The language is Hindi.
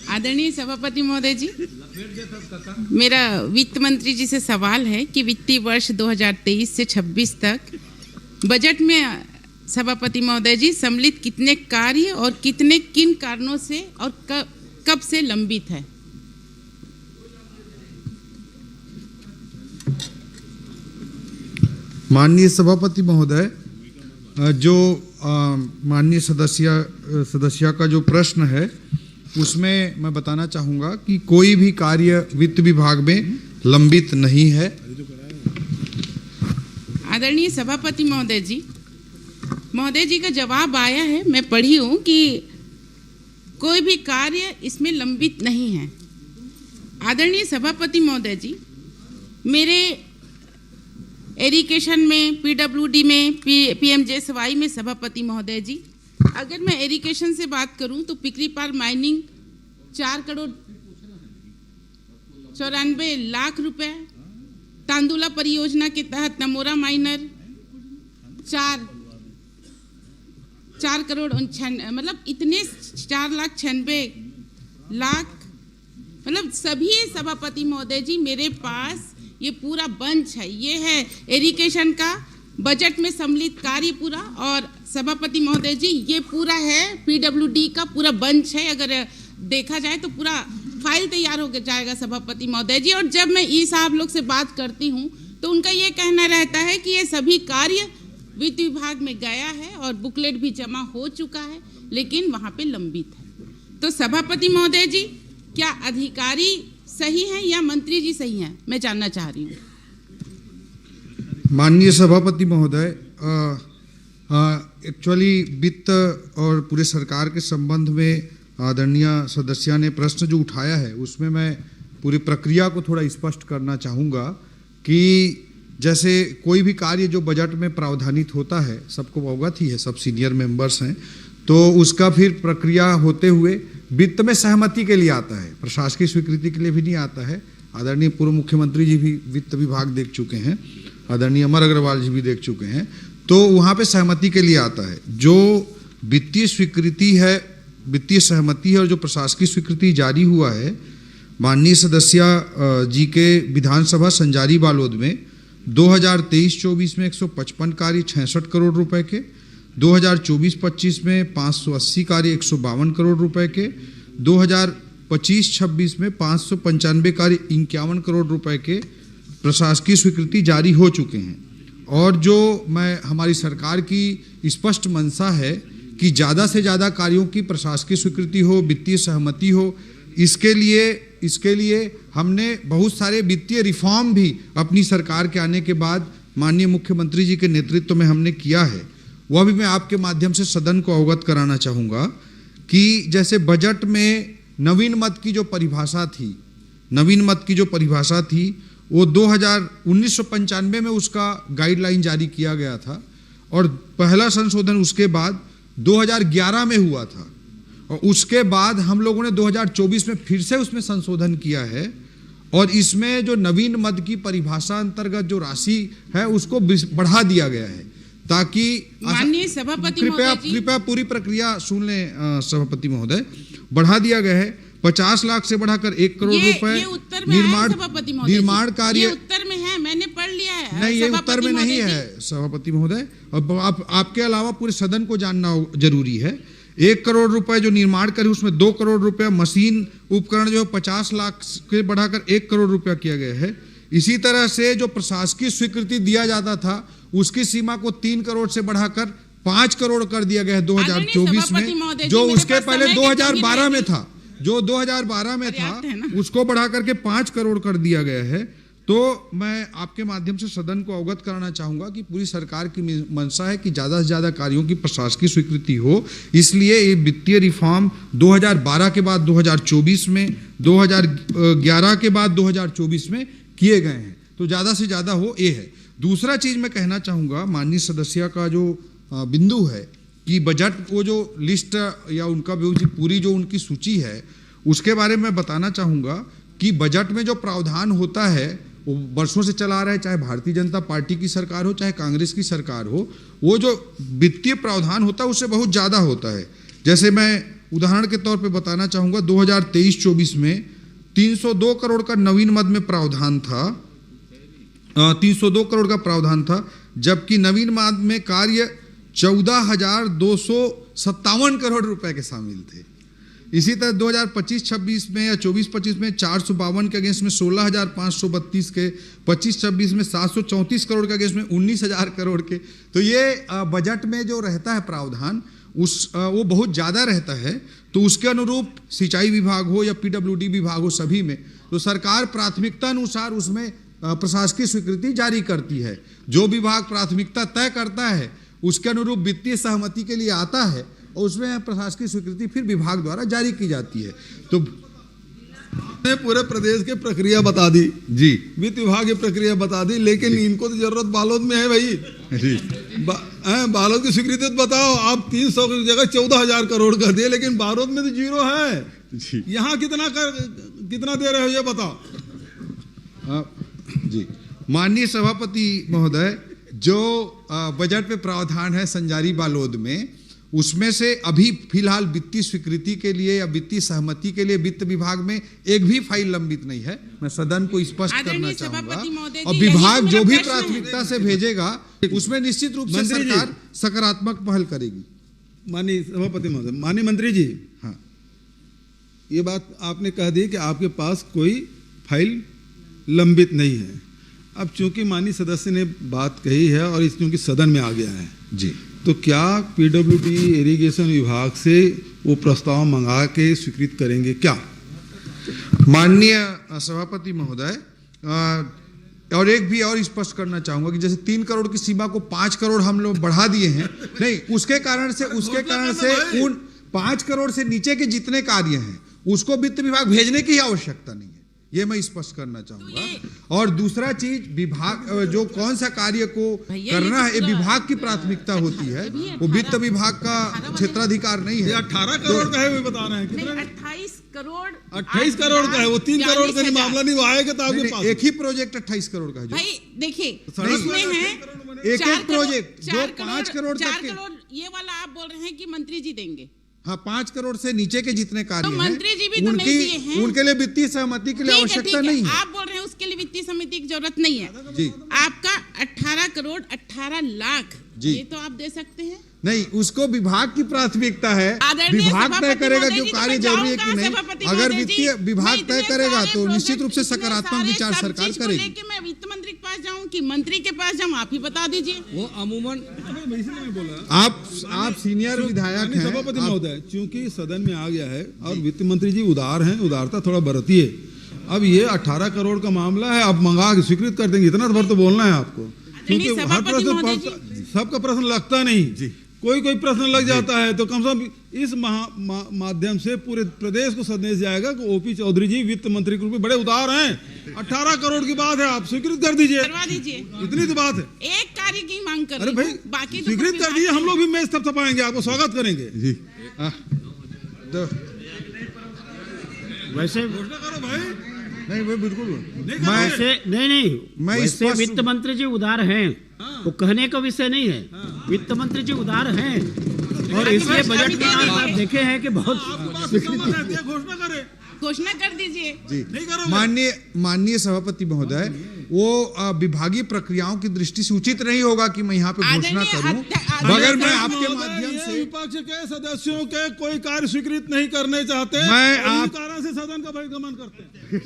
आदरणीय सभापति महोदय जी, मेरा वित्त मंत्री जी से सवाल है कि वित्तीय वर्ष 2023 से 26 तक बजट में सभापति महोदय जी सम्मिलित कितने कार्य और कितने किन कारणों से और कब से लंबित है? माननीय सभापति महोदय, जो माननीय सदस्य का जो प्रश्न है उसमें मैं बताना चाहूँगा कि कोई भी कार्य वित्त विभाग में लंबित नहीं है। आदरणीय सभापति महोदय जी का जवाब आया है, मैं पढ़ी हूँ कि कोई भी कार्य इसमें लंबित नहीं है। आदरणीय सभापति महोदय जी, मेरे एरिगेशन में, पीडब्ल्यूडी में, पीएमजेएसवाई में सभापति महोदय जी, अगर मैं एरिगेशन से बात करूं तो पिकरीपार माइनिंग 4,94,00,000 रुपए, तांदुला परियोजना के तहत नमोरा माइनर 4 करोड़ 99, मतलब इतने 4,96,00,000, मतलब सभी सभापति महोदय जी मेरे पास ये पूरा बंच है। ये है एरिगेशन का बजट में सम्मिलित कार्य पूरा, और सभापति महोदय जी ये पूरा है पीडब्ल्यूडी का पूरा बंच है। अगर देखा जाए तो पूरा फाइल तैयार हो जाएगा सभापति महोदय जी। और जब मैं ई साहब लोग से बात करती हूँ तो उनका ये कहना रहता है कि ये सभी कार्य वित्त विभाग में गया है और बुकलेट भी जमा हो चुका है, लेकिन वहाँ पे लंबित है। तो सभापति महोदय जी, क्या अधिकारी सही है या मंत्री जी सही हैं, मैं जानना चाह रही हूँ। माननीय सभापति महोदय, एक्चुअली वित्त और पूरे सरकार के संबंध में आदरणीय सदस्य ने प्रश्न जो उठाया है उसमें मैं पूरी प्रक्रिया को थोड़ा स्पष्ट करना चाहूँगा कि जैसे कोई भी कार्य जो बजट में प्रावधानित होता है, सबको अवगत ही है, सब सीनियर मेंबर्स हैं, तो उसका फिर प्रक्रिया होते हुए वित्त में सहमति के लिए आता है, प्रशासकीय स्वीकृति के लिए भी नहीं आता है। आदरणीय पूर्व मुख्यमंत्री जी भी वित्त विभाग देख चुके हैं, आदरणीय अमर अग्रवाल जी भी देख चुके हैं, तो वहाँ पे सहमति के लिए आता है। जो वित्तीय स्वीकृति है, वित्तीय सहमति है और जो प्रशासकीय स्वीकृति जारी हुआ है माननीय सदस्य जी के विधानसभा संजारी बालोद में 2023-24 में 155 कार्य 66 करोड़ रुपए के, 2024-25 में 580 कार्य 152 करोड़ रुपए के, 2025-26 में 595 कार्य 51 करोड़ रुपए के प्रशासकीय स्वीकृति जारी हो चुके हैं। और जो हमारी सरकार की स्पष्ट मंशा है कि ज़्यादा से ज़्यादा कार्यों की प्रशासकीय स्वीकृति हो, वित्तीय सहमति हो, इसके लिए हमने बहुत सारे वित्तीय रिफॉर्म भी अपनी सरकार के आने के बाद माननीय मुख्यमंत्री जी के नेतृत्व में हमने किया है। वह भी मैं आपके माध्यम से सदन को अवगत कराना चाहूँगा कि जैसे बजट में नवीन मद की जो परिभाषा थी वो 1995 में उसका गाइडलाइन जारी किया गया था और पहला संशोधन उसके बाद 2011 में हुआ था, और उसके बाद हम लोगों ने 2024 में फिर से उसमें संशोधन किया है और इसमें जो नवीन मद की परिभाषा अंतर्गत जो राशि है उसको बढ़ा दिया गया है, ताकि माननीय सभापति कृपया पूरी प्रक्रिया सुन लें सभापति महोदय। बढ़ा दिया गया है 50 लाख से बढ़ाकर 1 करोड़ रुपए निर्माण कार्य। उत्तर में है, मैंने पढ़ लिया है। नहीं, ये उत्तर में नहीं है सभापति महोदय, और आपके अलावा पूरे सदन को जानना जरूरी है। 1 करोड़ रुपए जो निर्माण कार्य, उसमें 2 करोड़ रुपए मशीन उपकरण जो 50 लाख से बढ़ाकर 1 करोड़ रुपया किया गया है। इसी तरह से जो प्रशासकीय स्वीकृति दिया जाता था उसकी सीमा को 3 करोड़ से बढ़ाकर 5 करोड़ कर दिया गया है 2024 में, जो उसके पहले 2012 में था, उसको बढ़ा करके 5 करोड़ कर दिया गया है। तो मैं आपके माध्यम से सदन को अवगत कराना चाहूँगा कि पूरी सरकार की मंशा है कि ज़्यादा से ज़्यादा कार्यों की प्रशासकीय स्वीकृति हो, इसलिए ये वित्तीय रिफॉर्म 2012 के बाद 2024 में, 2011 के बाद 2024 में किए गए हैं, तो ज़्यादा से ज़्यादा हो, ये है। दूसरा चीज़ मैं कहना चाहूँगा, माननीय सदस्य का जो बिंदु है कि बजट वो जो लिस्ट या उनका पूरी जो उनकी सूची है उसके बारे में बताना चाहूँगा कि बजट में जो प्रावधान होता है वो वर्षों से चला आ रहा है, चाहे भारतीय जनता पार्टी की सरकार हो चाहे कांग्रेस की सरकार हो, वो जो वित्तीय प्रावधान होता है उससे बहुत ज़्यादा होता है। जैसे मैं उदाहरण के तौर पे बताना चाहूँगा 2023-24 में 302 करोड़ का नवीन मद में प्रावधान था, 302 करोड़ का प्रावधान था, जबकि नवीन मद में कार्य 14,257 करोड़ रुपए के शामिल थे। इसी तरह 2025-26 में या 24-25 में 452 के अगेंस्ट में 16,532 के, 25-26 में 734 करोड़ के अगेंस्ट में 19,000 करोड़ के। तो ये बजट में जो रहता है प्रावधान वो बहुत ज़्यादा रहता है। तो उसके अनुरूप सिंचाई विभाग हो या पीडब्ल्यूडी विभाग हो, सभी में तो सरकार प्राथमिकता अनुसार उसमें प्रशासकीय स्वीकृति जारी करती है। जो विभाग प्राथमिकता तय करता है उसके अनुरूप वित्तीय सहमति के लिए आता है और उसमें प्रशासकीय स्वीकृति फिर विभाग द्वारा जारी की जाती है। तो ने पूरे प्रदेश की प्रक्रिया बता दी जी, वित्त विभाग की प्रक्रिया बता दी, लेकिन इनको तो जरूरत बालोद में है भाई। बालोद की स्वीकृति तो बताओ। आप 300 की जगह 14,000 करोड़ कर दिए, लेकिन बालोद में तो जीरो है। यहाँ कितना दे रहे हो ये बताओ। जी, माननीय सभापति महोदय, जो बजट पे प्रावधान है संजारी बालोद में, उसमें से अभी फिलहाल वित्तीय स्वीकृति के लिए या वित्तीय सहमति के लिए वित्त विभाग में एक भी फाइल लंबित नहीं है। मैं सदन को स्पष्ट करना चाहूंगा। और विभाग जो भी प्राथमिकता से भेजेगा उसमें निश्चित रूप से सरकार सकारात्मक पहल करेगी। माननीय सभापति महोदय, माननीय मंत्री जी, हाँ, ये बात आपने कह दी कि आपके पास कोई फाइल लंबित नहीं है। अब चूंकि माननीय सदस्य ने बात कही है और इस चूंकि सदन में आ गया है जी, तो क्या पीडब्ल्यूडी इरिगेशन विभाग से वो प्रस्ताव मंगा के स्वीकृत करेंगे क्या? माननीय सभापति महोदय, और एक भी और स्पष्ट करना चाहूंगा कि जैसे 3 करोड़ की सीमा को 5 करोड़ हम लोग बढ़ा दिए हैं, नहीं, उसके कारण से उन 5 करोड़ से नीचे के जितने कार्य हैं उसको वित्त विभाग भेजने की आवश्यकता नहीं है, ये मैं स्पष्ट करना चाहूंगा। और दूसरा चीज, विभाग जो कौन सा कार्य को करना है ये विभाग की प्राथमिकता होती है, वो वित्त विभाग का क्षेत्राधिकार नहीं है। 18 करोड़ का है वो बता रहे हैं। 28 करोड़ 28 करोड़ का है वो। 3 करोड़ का मामला नहीं, वो आएगा तो आपके पास। एक ही प्रोजेक्ट 28 करोड़ का है जो। भाई देखिए, इसमें है एक प्रोजेक्ट जो 5 करोड़ तक के, ये वाला आप बोल रहे हैं कि मंत्री जी देंगे। हाँ, 5 करोड़ से नीचे के जितने कार्य हैं, मंत्री जी भी तो नहीं दिए हैं। उनके लिए वित्तीय सहमति के लिए आवश्यकता नहीं है। आप बोल रहे हैं उसके लिए वित्तीय समिति की जरूरत नहीं है जी। आपका 18 करोड़ 18 लाख जी, ये तो आप दे सकते हैं। नहीं, उसको विभाग की प्राथमिकता है, विभाग तय करेगा जो कार्य जरूरी है कि नहीं। अगर वित्तीय विभाग तय करेगा तो निश्चित रूप से सकारात्मक विचार सरकार करेगी। मैं वित्त मंत्री के पास जाऊं कि मंत्री के पास जाऊं, आप ही बता दीजिए। वो अमूमन आप सीनियर विधायक हैं। सभापति महोदय, चूंकि सदन में आ गया है और वित्त मंत्री जी उदार हैं, उदारता थोड़ा बरतिए। अब ये 18 करोड़ का मामला है, आप मंगा के स्वीकृत कर देंगे, इतना भर तो बोलना है आपको। क्योंकि हर प्रश्न सबका प्रश्न लगता नहीं जी, कोई प्रश्न लग जाता है, तो कम से कम इस माध्यम से पूरे प्रदेश को संदेश जाएगा कि ओपी चौधरी जी वित्त मंत्री के रूप में बड़े उदार हैं। 18 करोड़ की बात है, आप स्वीकृत कर दीजिए, करवा दीजिए। इतनी तो बात है। एक कार्य की मांग कर। अरे भाई, बाकी स्वीकृत कर दीजिए, हम लोग भी मेज थपथपाएंगे, आपको स्वागत करेंगे जी। वैसे घोषणा करो भाई। नहीं, वो बिल्कुल मैं वैसे वित्त मंत्री जी उदार हैं, वो कहने का विषय नहीं है। वित्त मंत्री जी उदार हैं और इसलिए बजट में आप देखे हैं कि बहुत घोषणा कर दीजिए जी। माननीय सभापति महोदय, वो विभागीय प्रक्रियाओं की दृष्टि से उचित नहीं होगा कि मैं यहाँ पे घोषणा करूं, मगर मैं आपके माध्यम से विपक्ष के सदस्यों के कोई कार्य स्वीकृत नहीं करने चाहते, मैं कारण से सदन का बहिर्गमन करते हैं।